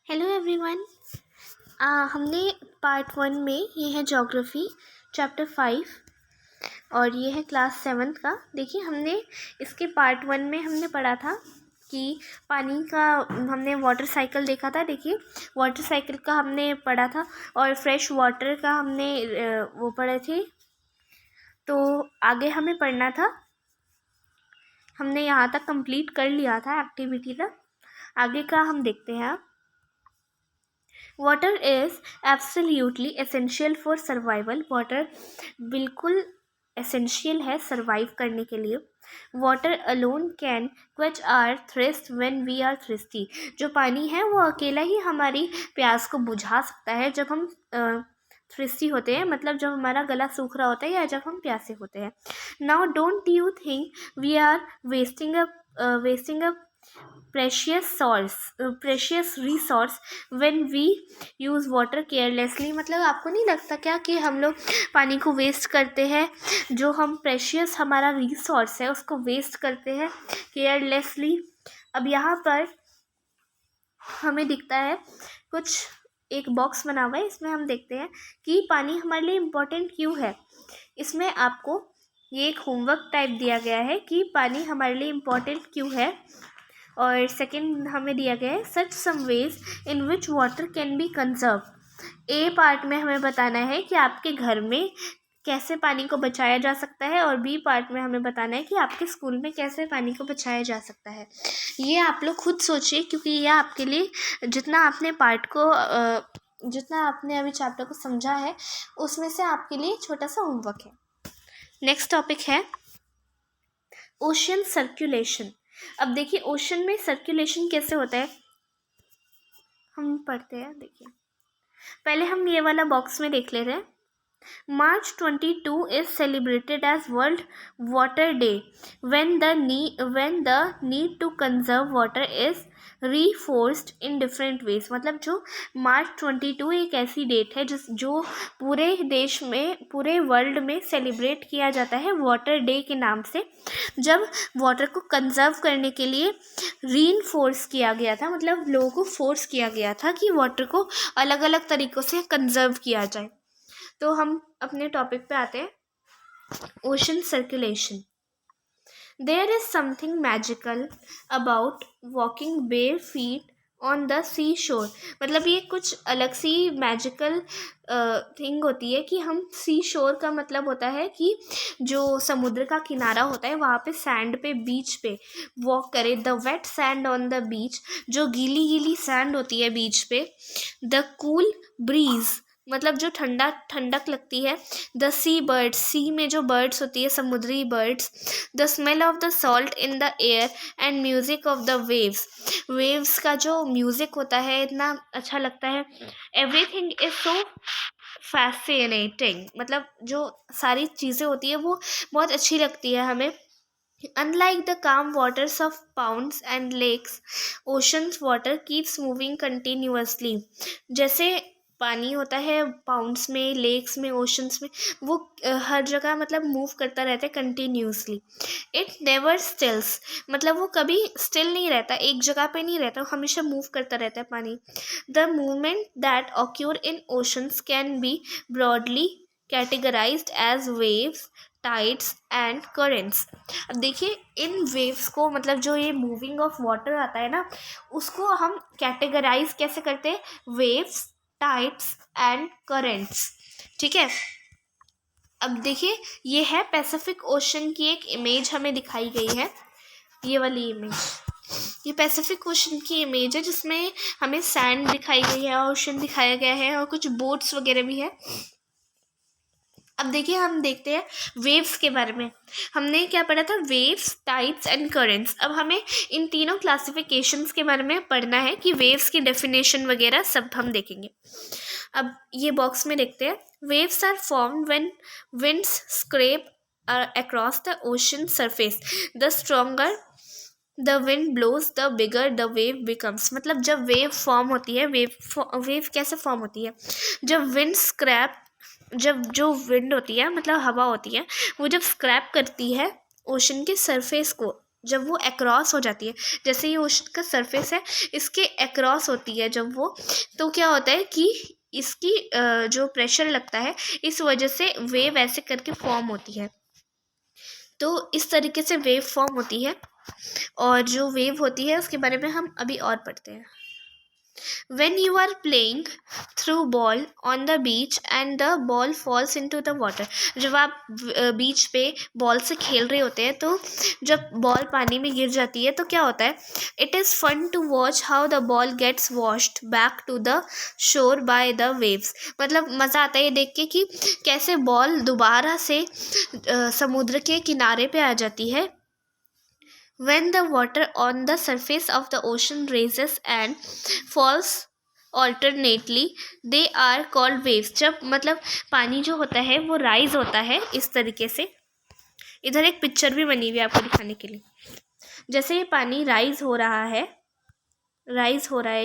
Hello everyone. हमने part 1 में ये है ज्योग्राफी चैप्टर 5 और ये है क्लास 7 का। देखिए हमने इसके पार्ट 1 में हमने पढ़ा था कि पानी का हमने वाटर साइकिल देखा था। देखिए वाटर साइकिल का हमने पढ़ा था और फ्रेश वाटर का हमने वो पढ़े थे। तो आगे हमें पढ़ना था, हमने यहाँ तक कंप्लीट कर लिया था एक्टिविटी तक। आगे का हम देखते हैं। Water is absolutely essential for survival. Water बिल्कुल एसेंशियल है सर्वाइव करने के लिए। Water alone can quench or thirst when we are thirsty. जो पानी है वो अकेला ही हमारी प्यास को बुझा सकता है जब हम थ्रस्टी होते हैं, मतलब जब हमारा गला सूख रहा होता है या जब हम प्यासे होते हैं। Now don't you think we are wasting a precious resource when we use water carelessly. मतलब आपको नहीं लगता क्या कि हम लोग पानी को वेस्ट करते हैं, जो हम प्रेशियस हमारा रिसोर्स है उसको वेस्ट करते हैं केयरलेसली। अब यहाँ पर हमें दिखता है कुछ एक बॉक्स बना हुआ है, इसमें हम देखते हैं कि पानी हमारे लिए इम्पोर्टेंट क्यों है। इसमें आपको ये एक होमवर्क टाइप दिया गया है कि पानी हमारे लिए इम्पोर्टेंट क्यों है। और सेकंड हमें दिया गया है such some ways in which water can be conserve. A part में हमें बताना है कि आपके घर में कैसे पानी को बचाया जा सकता है और बी पार्ट में हमें बताना है कि आपके स्कूल में कैसे पानी को बचाया जा सकता है। ये आप लोग खुद सोचिए, क्योंकि यह आपके लिए जितना आपने अभी चैप्टर को समझा है उसमें से आपके लिए छोटा सा होमवर्क है। नेक्स्ट टॉपिक है ओशियन सर्कुलेशन। अब देखिए ओशन में सर्कुलेशन कैसे होता है हम पढ़ते हैं। देखिए पहले हम ये वाला बॉक्स में देख ले रहे हैं। March 22 is celebrated as World Water Day when the need to conserve water is reinforced in different ways। मतलब जो March 22 एक ऐसी डेट है जो पूरे देश में पूरे वर्ल्ड में सेलिब्रेट किया जाता है वाटर डे के नाम से, जब वाटर को कंजर्व करने के लिए रीइंफोर्स किया गया था। मतलब लोगों को फोर्स किया गया था कि वाटर को अलग अलग तरीक़ों से कंजर्व किया जाए। तो हम अपने टॉपिक पे आते हैं ocean circulation. There is something magical about walking bare feet on the sea shore. मतलब ये कुछ अलग सी मैजिकल थिंग होती है कि हम सी शोर का मतलब होता है कि जो समुद्र का किनारा होता है वहाँ पे सैंड पे बीच पे वॉक करें। The wet sand on the beach, जो गीली गीली सैंड होती है बीच पे। द कूल ब्रीज, मतलब जो ठंडक लगती है। द सी बर्ड्स, सी में जो बर्ड्स होती है समुद्री birds. The smell of the salt in the air and music of the waves, waves का जो म्यूज़िक होता है इतना अच्छा लगता है। एवरीथिंग इज सो फैसिनेटिंग, मतलब जो सारी चीज़ें होती है वो बहुत अच्छी लगती है हमें। Unlike the calm waters of ponds and lakes, ocean's water keeps moving continuously। जैसे पानी होता है पाउंड्स में, लेक्स में, ओशंस में, वो हर जगह मतलब मूव करता रहता है कंटिन्यूसली। इट नेवर स्टिल्स, मतलब वो कभी स्टिल नहीं रहता, एक जगह पे नहीं रहता, वो हमेशा मूव करता रहता है पानी। The movement that occur in oceans can be broadly categorised as waves, tides and currents. अब देखिए इन वेव्स को, मतलब जो ये मूविंग ऑफ वाटर आता है ना, उसको हम कैटेगराइज कैसे करते हैं, वेव्स, टाइड्स एंड करेंट्स। ठीक है। अब देखिए ये है पैसिफिक ओशन की एक इमेज हमें दिखाई गई है, ये वाली इमेज, ये पैसिफिक ओशन की इमेज है जिसमें हमें सैंड दिखाई गई है, ओशन दिखाया गया है और कुछ बोट्स वगैरह भी है। अब देखिए हम देखते हैं वेव्स के बारे में। हमने क्या पढ़ा था, वेव्स, टाइड्स एंड करेंट्स। अब हमें इन तीनों क्लासिफिकेशंस के बारे में पढ़ना है कि वेव्स की डेफिनेशन वगैरह सब हम देखेंगे। अब ये बॉक्स में देखते हैं। Waves are formed when winds scrape across the ocean surface. The stronger the wind blows the bigger the wave becomes. मतलब जब वेव फॉर्म होती है, वेव कैसे फॉर्म होती है, जब जो विंड होती है मतलब हवा होती है, वो जब स्क्रैप करती है ओशन के सरफेस को, जब वो अक्रॉस हो जाती है, जैसे ये ओशन का सरफेस है इसके अक्रॉस होती है जब वो, तो क्या होता है कि इसकी जो प्रेशर लगता है इस वजह से वेव ऐसे करके फॉर्म होती है। तो इस तरीके से वेव फॉर्म होती है, और जो वेव होती है उसके बारे में हम अभी और पढ़ते हैं। When you are playing through ball on the beach and the ball falls into the water, जब आप बीच पे बॉल से खेल रहे होते हैं तो जब बॉल पानी में गिर जाती है तो क्या होता है, it is fun to watch how the ball gets washed back to the shore by the waves. मतलब मज़ा आता है ये देख के कि कैसे बॉल दोबारा से समुद्र के किनारे पे आ जाती है। When the water on the surface of the ocean rises and falls alternately, they are called waves। जब मतलब पानी जो होता है वो राइज होता है इस तरीके से, इधर एक पिक्चर भी बनी हुई है आपको दिखाने के लिए। जैसे ये पानी राइज हो रहा है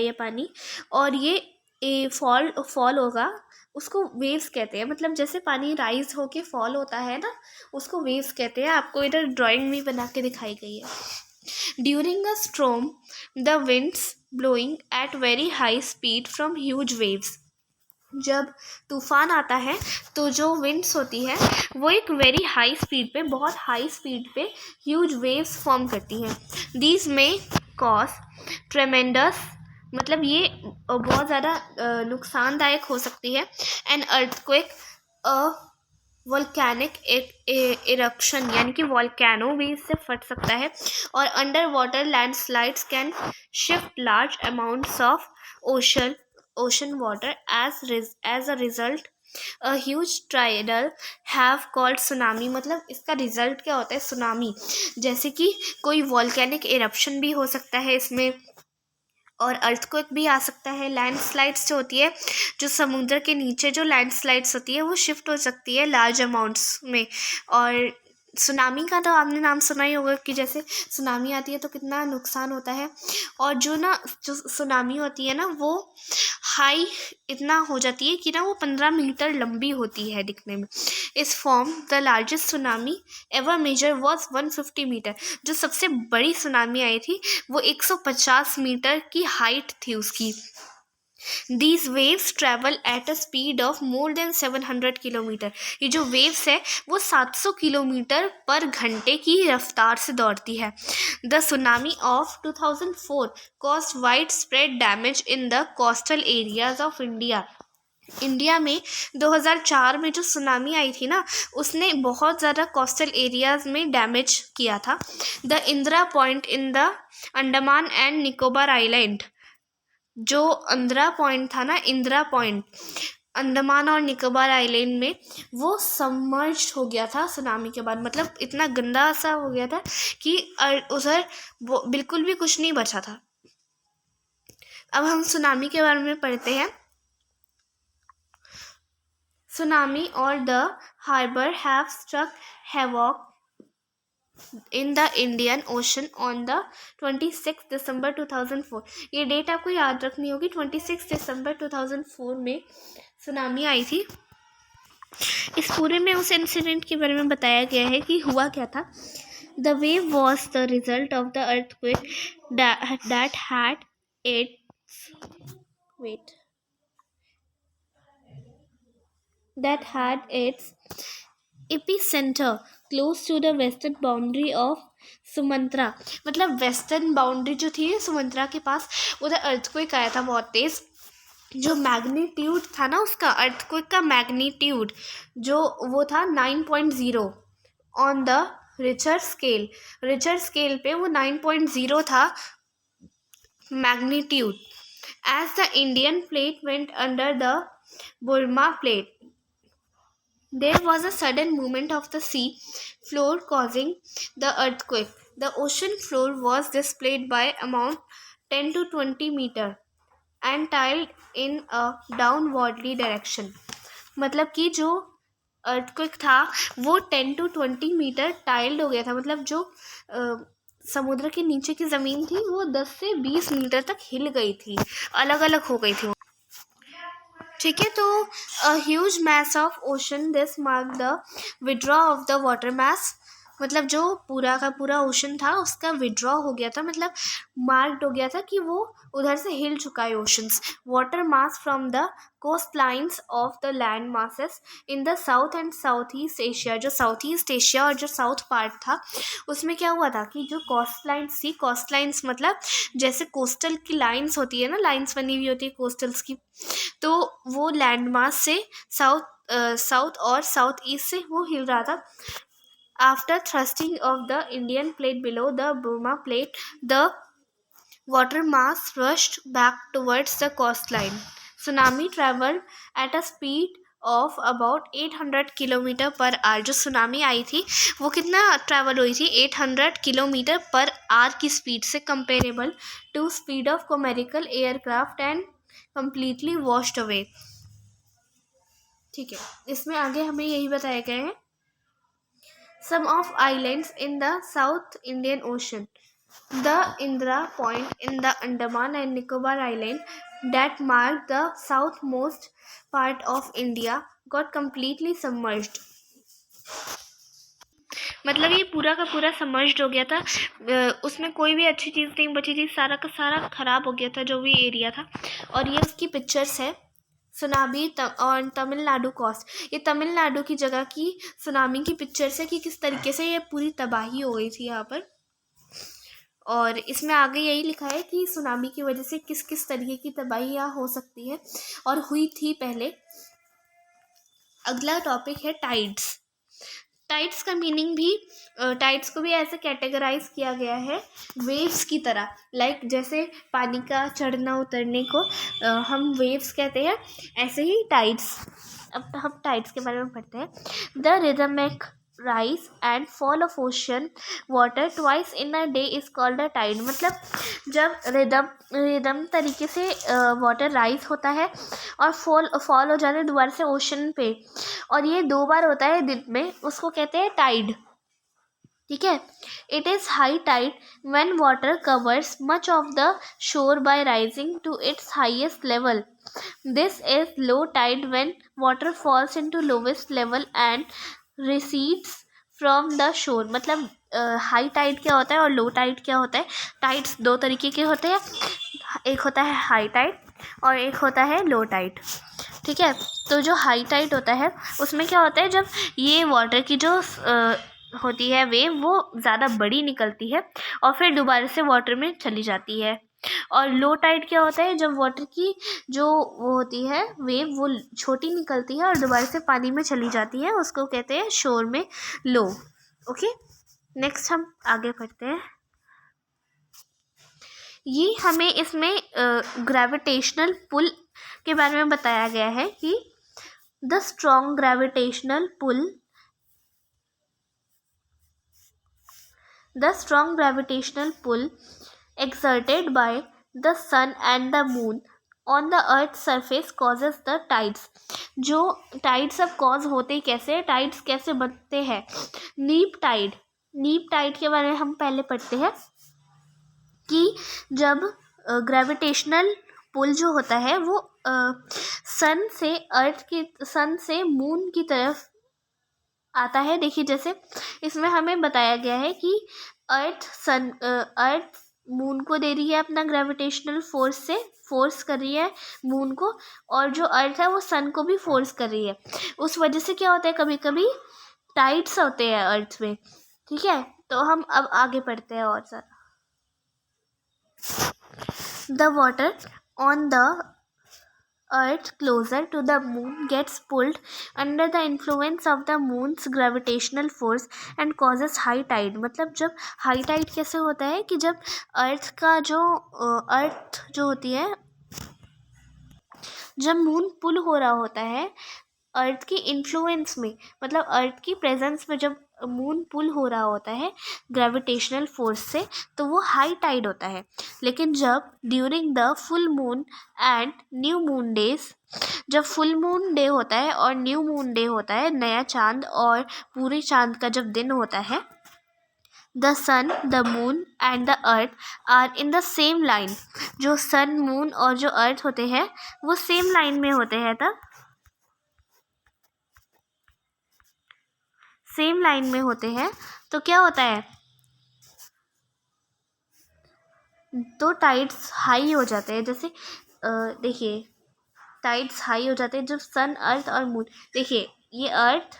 ये पानी, और ये फॉल होगा, उसको वेव्स कहते हैं। मतलब जैसे पानी राइज होके फॉल होता है ना, उसको वेव्स कहते हैं। आपको इधर ड्राइंग भी बना के दिखाई गई है। During a storm the winds blowing at very high speed from huge waves. जब तूफान आता है तो जो विंड्स होती है वो एक वेरी हाई स्पीड पे, बहुत हाई स्पीड पे ह्यूज वेव्स फॉर्म करती हैं। दीज में कॉज ट्रेमेंडस, मतलब ये बहुत ज़्यादा नुकसानदायक हो सकती है। An earthquake, a volcanic eruption, यानी कि वॉल्केनो भी इससे फट सकता है। और under water landslides can shift large amounts of ocean water as a result a huge tidal have called tsunami। मतलब इसका रिजल्ट क्या होता है, सुनामी। जैसे कि कोई वॉल्केनिक इरप्शन भी हो सकता है इसमें, और अर्थक्वेक भी आ सकता है। लैंडस्लाइड्स जो होती है, जो समुद्र के नीचे जो लैंडस्लाइड्स होती है वो शिफ्ट हो सकती है लार्ज अमाउंट्स में। और सुनामी का तो आपने नाम सुना ही होगा कि जैसे सुनामी आती है तो कितना नुकसान होता है। और जो सुनामी होती है ना वो हाई इतना हो जाती है कि ना वो 15 मीटर लंबी होती है दिखने में। इस form the largest tsunami ever measured was 150 metre. जो सबसे बड़ी सुनामी आई थी वो 150 मीटर की हाइट थी उसकी। These waves travel at a speed of more than 700 kilometre. ये जो वेव्स है वो 700 किलोमीटर पर घंटे की रफ्तार से दौड़ती है। The tsunami of 2004 caused widespread damage in the coastal areas of India। India में 2004 में जो सुनामी आई थी ना, उसने बहुत ज़्यादा कोस्टल एरियाज़ में डैमेज किया था। The Indira point in the Andaman and Nicobar island, जो इंदिरा पॉइंट था ना, इंदिरा पॉइंट अंडमान और निकोबार आइलैंड में, वो सबमर्ज्ड हो गया था सुनामी के बाद। मतलब इतना गंदा सा हो गया था कि उधर वो बिल्कुल भी कुछ नहीं बचा था। अब हम सुनामी के बारे में पढ़ते हैं। Tsunami or the harbor have struck havoc in the Indian Ocean on the 26 December 2004। ये डेट आपको याद रखनी होगी, 26 दिसंबर 2004 में सुनामी आई थी। इस पूरे में उस इंसिडेंट के बारे में बताया गया है कि हुआ क्या था। The wave was the result of the earthquake that had its epicenter close to the western boundary of Sumantra. मतलब वेस्टर्न बाउंड्री जो थी सुमंत्रा के पास, उधर अर्थक्वेक आया था बहुत तेज। जो मैग्नीट्यूड था ना उसका, अर्थक्वेक का मैग्नीट्यूड जो वो था 9.0 ऑन द रिचर स्केल पे वो 9.0 था magnitude. As the Indian plate went under the Burma plate, there was a sudden movement of the sea floor causing the earthquake। The ocean floor was displaced by amount 10 to 20 meter and tiled in a downwardly direction। मतलब कि जो earthquake था वो 10 to 20 metre tiled हो गया था। मतलब जो समुद्र के नीचे की ज़मीन थी वो 10 से 20 मीटर तक हिल गई थी, अलग अलग हो गई थी। ठीक है, तो a huge mass of ocean this mark the withdraw of the water mass. मतलब जो पूरा का पूरा ओशन था उसका विड्रॉ हो गया था, मतलब मार्क्ड हो गया था कि वो उधर से हिल चुका है oceans. Water mass from the coastlines of the land masses in the south and south east Asia. जो साउथ ईस्ट एशिया और जो साउथ पार्ट था उसमें क्या हुआ था कि जो कोस्ट लाइन्स थी, कोस्ट लाइन्स मतलब जैसे कोस्टल की लाइन्स होती है ना, लाइन्स बनी हुई होती है कोस्टल्स की, तो वो लैंड मास से साउथ और साउथ ईस्ट से वो हिल रहा था. After thrusting of the Indian plate below the Burma plate, the water mass rushed back towards the coastline. Tsunami traveled at a speed of about 800 kilometre per hour. जो tsunami आई थी वो कितना travel हुई थी? 800 किलोमीटर पर आवर की speed से, comparable to speed of commercial aircraft and completely washed away. ठीक है, इसमें आगे हमें यही बताया गया है. Some of islands in the South Indian Ocean. The Indira Point in the Andaman and Nicobar Island that marked the southmost part of India got completely submerged. मतलब ये पूरा का पूरा सबमर्ज्ड हो गया था. उसमें कोई भी अच्छी चीज़ नहीं बची थी, सारा का सारा ख़राब हो गया था जो भी एरिया था. और ये उसकी पिक्चर्स है सुनामी और तमिलनाडु कोस्ट. ये तमिलनाडु की जगह की सुनामी की पिक्चर्स है कि किस तरीके से ये पूरी तबाही हो गई थी यहाँ पर. और इसमें आगे यही लिखा है कि सुनामी की वजह से किस किस तरीके की तबाही यहाँ हो सकती है और हुई थी पहले. अगला टॉपिक है टाइड्स. टाइड्स का मीनिंग भी, टाइड्स को भी ऐसे कैटेगराइज किया गया है वेव्स की तरह. लाइक जैसे पानी का चढ़ना उतरने को हम वेव्स कहते हैं, ऐसे ही टाइड्स. अब हम टाइड्स के बारे में पढ़ते हैं. The rhythmic rise and fall of ocean water twice in a day is called a tide. मतलब जब रिदम तरीके से वाटर राइज होता है और फॉल हो जाता है दोबारा से ओशन पे, और ये 2 बार होता है दिन में, उसको कहते हैं टाइड. ठीक है. It is high tide when water covers much of the shore by rising to its highest level. This is low tide when water falls into lowest level and recedes from the shore. मतलब high Tide क्या होता है और low tide क्या होता है? Tides 2 तरीके के होते हैं. एक होता है हाई टाइड और एक होता है लो टाइड. ठीक है. तो जो हाई टाइड होता है उसमें क्या होता है, जब ये वाटर की जो होती है वेव वो ज़्यादा बड़ी निकलती है और फिर दोबारा से वाटर में चली जाती है. और लो टाइड क्या होता है, जब वाटर की जो वो होती है वेव वो छोटी निकलती है और दोबारा से पानी में चली जाती है, उसको कहते हैं शोर में लो. ओके, नेक्स्ट हम आगे बढ़ते हैं. ये हमें इसमें ग्रेविटेशनल पुल के बारे में बताया गया है कि the strong gravitational pull exerted by the sun and the moon on the earth's surface causes the tides. जो टाइड्स अब कॉज होते कैसे, टाइड्स कैसे बनते हैं? नीप टाइड के बारे में हम पहले पढ़ते हैं कि जब ग्रेविटेशनल पुल जो होता है वो सन से मून की तरफ आता है. देखिए जैसे इसमें हमें बताया गया है कि अर्थ मून को दे रही है अपना ग्रेविटेशनल फोर्स कर रही है मून को, और जो अर्थ है वो सन को भी फोर्स कर रही है. उस वजह से क्या होता है, कभी कभी टाइड्स होते हैं अर्थ में. ठीक है. तो हम अब आगे पढ़ते हैं और sir. The water on the earth closer to the moon gets pulled under the influence of the moon's gravitational force and causes high tide. मतलब जब हाई टाइड कैसे होता है कि जब अर्थ जो होती है, जब मून पुल हो रहा होता है अर्थ की इन्फ्लुएंस में, मतलब अर्थ की प्रेजेंस में जब मून पुल हो रहा होता है ग्रेविटेशनल फोर्स से, तो वो हाई टाइड होता है. लेकिन जब during the full moon and new moon days, जब फुल मून डे होता है और न्यू मून डे होता है, नया चांद और पूरे चांद का जब दिन होता है, the sun the moon and the earth are in the same line. जो सन मून और जो अर्थ होते हैं वो सेम लाइन में होते हैं, तब सेम लाइन में होते हैं. तो क्या होता है, तो टाइड्स हाई हो जाते हैं। जैसे देखिए टाइड्स हाई हो जाते हैं जब सन, अर्थ और मून, देखिए ये अर्थ,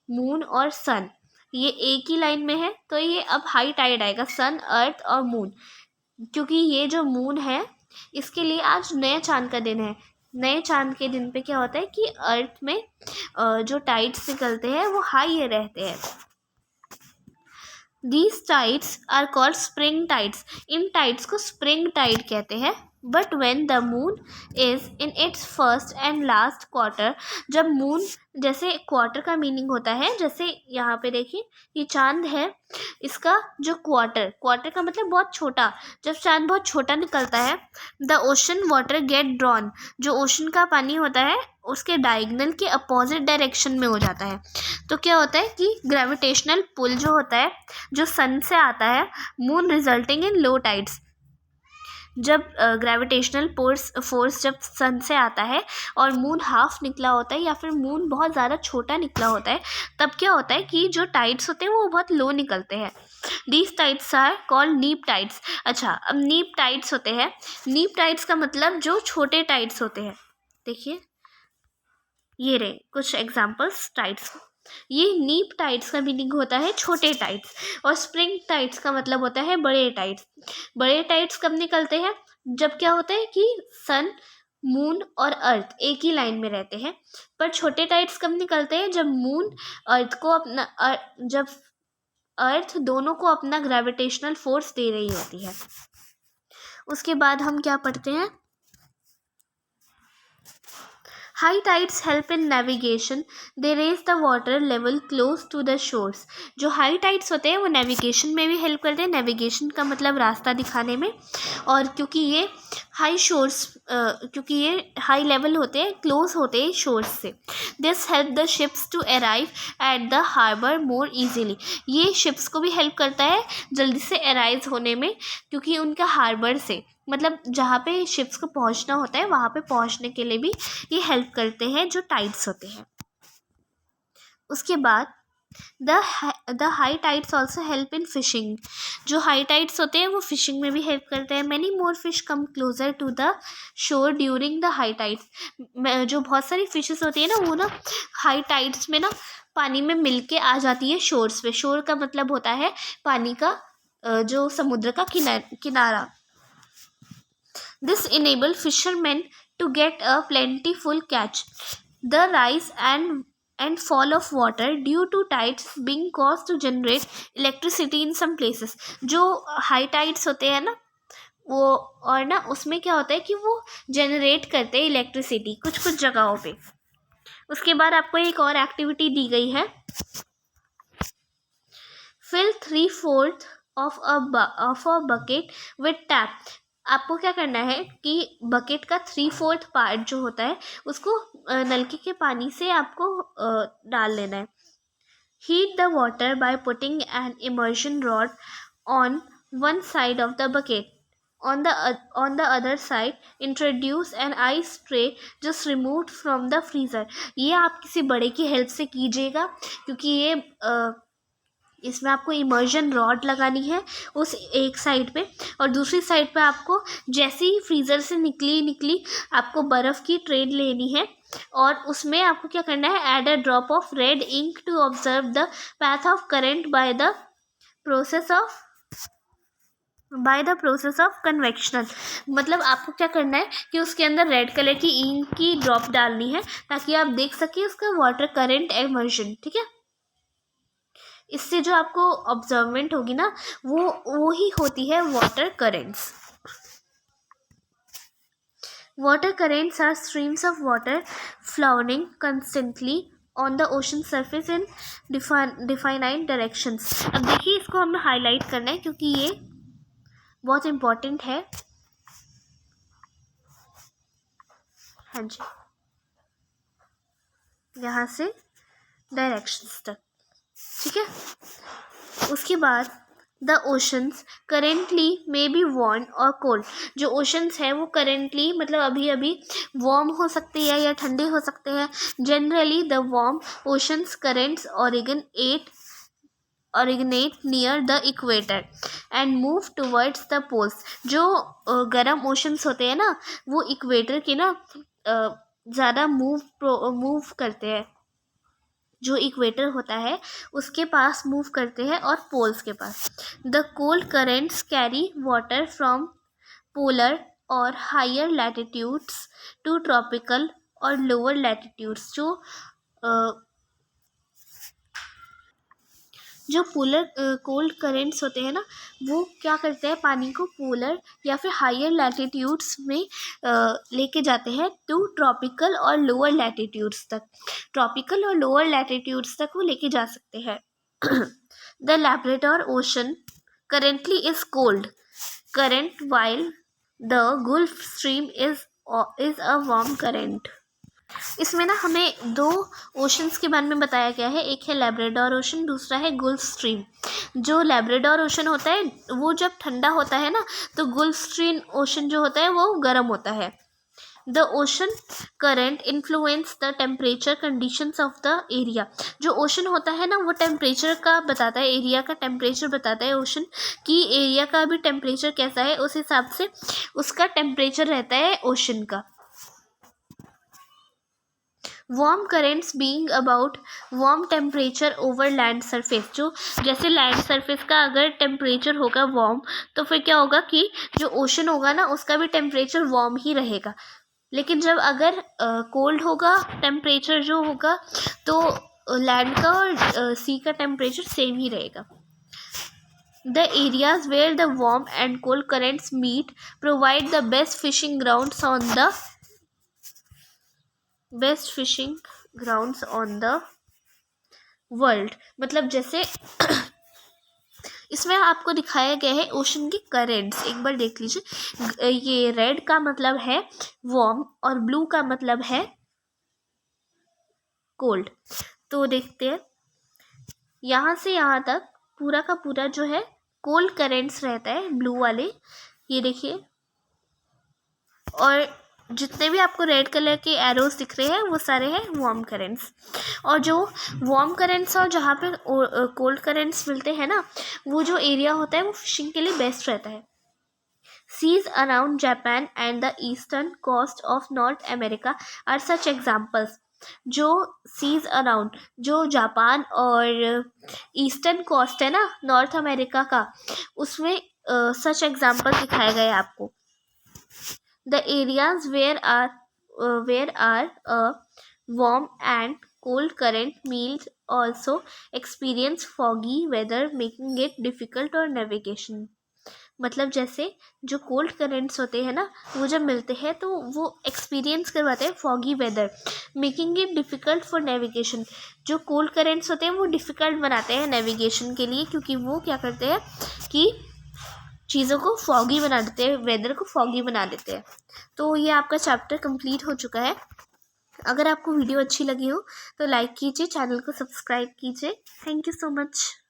मून और सन ये एक ही लाइन में है, तो ये अब हाई टाइड आएगा, सन, अर्थ और मून। क्योंकि ये जो मून है इसके लिए आज नए चांद का दिन है। नए चांद के दिन पे क्या होता है कि अर्थ में जो टाइड्स निकलते हैं वो हाई रहते हैं। These tides are called spring tides. In tides को spring tide कहते हैं। But when the moon is in its first and last quarter, जब moon, जैसे क्वार्टर का मीनिंग होता है, जैसे यहाँ पे देखिए ये चांद है, इसका जो क्वार्टर का मतलब बहुत छोटा, जब चांद बहुत छोटा निकलता है, the ocean water get drawn, जो ओशन का पानी होता है उसके डायगोनल के अपोजिट डायरेक्शन में हो जाता है। तो क्या होता है कि ग्रेविटेशनल पुल जो होता है जो सन से आता है, moon resulting in low tides, जब ग्रेविटेशनल फोर्स जब सन से आता है और मून हाफ निकला होता है या फिर मून बहुत ज़्यादा छोटा निकला होता है, तब क्या होता है कि जो टाइड्स होते हैं वो बहुत लो निकलते हैं। दीज टाइड्स आर कॉल्ड नीप टाइड्स। अच्छा, अब नीप टाइड्स होते हैं, नीप टाइड्स का मतलब जो छोटे टाइड्स होते हैं। देखिए ये रहे कुछ एग्जाम्पल्स टाइड्स। ये नीप टाइड्स का मीनिंग होता है छोटे टाइड्स, और स्प्रिंग टाइड्स का मतलब होता है बड़े टाइड्स। बड़े टाइड्स कब निकलते हैं, जब क्या होता है कि सन, मून और अर्थ एक ही लाइन में रहते हैं। पर छोटे टाइड्स कब निकलते हैं, जब मून अर्थ को अपना जब अर्थ दोनों को अपना ग्रेविटेशनल फोर्स दे रही होती है। उसके बाद हम क्या पढ़ते हैं, high tides help in navigation, they raise the water level close to the shores. जो हाई टाइड्स होते हैं वो नेविगेशन में भी हेल्प करते हैं, नेविगेशन का मतलब रास्ता दिखाने में, और क्योंकि ये हाई शोर्स, क्योंकि ये हाई लेवल होते हैं, क्लोज होते हैं शोर्स से। This help the ships to arrive at the harbour more easily, ये शिप्स को भी हेल्प करता है जल्दी से अराइव होने में, क्योंकि उनका हार्बर से मतलब जहाँ पे शिप्स को पहुँचना होता है वहाँ पे पहुँचने के लिए भी ये हेल्प करते हैं जो टाइड्स होते हैं। उसके बाद the high tides also help in fishing, जो हाई टाइड्स होते हैं वो फिशिंग में भी हेल्प करते हैं। Many more fish come closer to the shore during the high tides, जो बहुत सारी फिशेस होती है ना वो ना हाई टाइड्स में ना पानी में मिल के आ जाती है शोर्स पे। शोर का मतलब होता है पानी का जो समुद्र का किनारा। This enable fishermen to get a plentiful catch. The rise and fall of water due to tides being caused to generate electricity in some places. जो high tides होते हैं ना वो, और ना उसमें क्या होता है कि वो जनरेट करते हैं इलेक्ट्रिसिटी कुछ कुछ जगहों पे। उसके बाद आपको एक और एक्टिविटी दी गई है, fill 3/4 of a bucket with tap। आपको क्या करना है कि बकेट का 3/4 पार्ट जो होता है उसको नलके के पानी से आपको डाल लेना है। Heat the water by putting an immersion rod on one side of the bucket, on the other side introduce an ice tray just removed from the freezer। ये आप किसी बड़े की हेल्प से कीजिएगा, क्योंकि ये इसमें आपको इमर्जन रॉड लगानी है उस एक साइड पे, और दूसरी साइड पे आपको जैसे ही फ्रीज़र से निकली आपको बर्फ़ की ट्रे लेनी है, और उसमें आपको क्या करना है, add a drop of red ink to observe the path of current by the process of convection. मतलब आपको क्या करना है कि उसके अंदर रेड कलर की इंक की ड्रॉप डालनी है ताकि आप देख सकें उसका वाटर करंट इमर्शन। ठीक है, इससे जो आपको ऑब्जर्वमेंट होगी ना वो ही होती है water currents. Water currents are streams of water flowing constantly on the ocean surface in definite directions. अब देखिए इसको हमें हाईलाइट करना है क्योंकि ये बहुत इम्पोर्टेंट है। हाँ जी, यहाँ से डायरेक्शंस तक, ठीक है। उसके बाद the oceans currently may be warm और कोल्ड। जो ओशंस है वो करेंटली मतलब अभी अभी वार्म हो सकते हैं या ठंडे हो सकते हैं। Generally the warm oceans currents origin originate near the equator and move towards the poles. जो गर्म ओशंस होते हैं ना वो इक्वेटर की ना ज़्यादा मूव करते हैं, जो इक्वेटर होता है उसके पास मूव करते हैं और पोल्स के पास. The cold currents carry water from polar और हायर लैटिट्यूड्स टू ट्रॉपिकल और लोअर लैटिट्यूड्स. जो पोलर कोल्ड करेंट्स होते हैं ना वो क्या करते हैं, पानी को पोलर या फिर हायर लैटिट्यूड्स में लेके जाते हैं टू ट्रॉपिकल और लोअर लैटिट्यूड्स तक. ट्रॉपिकल और लोअर लैटिट्यूड्स तक वो लेके जा सकते हैं. The Labrador ocean currently is cold current while the gulf stream is a warm current. इसमें ना हमें दो ओशंस के बारे में बताया गया है, एक है लैब्राडोर ओशन, दूसरा है गल्फ स्ट्रीम. जो लैब्राडोर ओशन होता है वो जब ठंडा होता है ना तो गल्फ स्ट्रीम ओशन जो होता है वो गर्म होता है. The ocean current influence the temperature conditions of the area. जो ओशन होता है ना वो टेम्परेचर का बताता है, एरिया का टेम्परेचर बताता है ओशन कि एरिया का भी टेम्परेचर कैसा है, उस हिसाब से उसका टेम्परेचर रहता है ओशन का. Warm currents being about warm temperature over land surface. जो जैसे लैंड सरफेस का अगर टेम्परेचर होगा वार्म तो फिर क्या होगा कि जो ओशन होगा ना उसका भी टेम्परेचर वार्म ही रहेगा. लेकिन जब अगर कोल्ड होगा टेम्परेचर जो होगा तो लैंड का और सी का टेम्परेचर सेम ही रहेगा. The areas where the warm and cold currents meet provide the best fishing grounds on the world. मतलब जैसे इसमें आपको दिखाया गया है ओशन के करेंट्स, एक बार देख लीजिए. ये रेड का मतलब है वार्म और ब्लू का मतलब है कोल्ड. तो देखते हैं यहाँ से यहाँ तक पूरा का पूरा जो है कोल्ड करेंट्स रहता है ब्लू वाले, ये देखिए. और जितने भी आपको रेड कलर के एरोज दिख रहे हैं वो सारे हैं वार्म करेंट्स. और जो वार्म करेंट्स और जहाँ पे कोल्ड करेंट्स मिलते हैं ना वो जो एरिया होता है वो फिशिंग के लिए बेस्ट रहता है. Seas around Japan and the eastern coast of North America are such examples. जो सीज अराउंड जो जापान और ईस्टर्न कोस्ट है ना नॉर्थ अमेरिका का, उसमें सच एग्जाम्पल दिखाए गए आपको. The areas where are a warm and cold current meals also experience foggy weather making it difficult for navigation. मतलब जैसे जो कोल्ड करेंट्स होते हैं ना वो जब मिलते हैं तो वो एक्सपीरियंस करवाते हैं foggy weather making it difficult for navigation. जो कोल्ड करेंट्स होते हैं वो डिफ़िकल्ट बनाते हैं नेविगेशन के लिए, क्योंकि वो क्या करते हैं कि चीज़ों को फॉगी बना देते हैं, वेदर को फॉगी बना देते हैं. तो ये आपका चैप्टर कंप्लीट हो चुका है. अगर आपको वीडियो अच्छी लगी हो तो लाइक कीजिए, चैनल को सब्सक्राइब कीजिए. Thank you so much.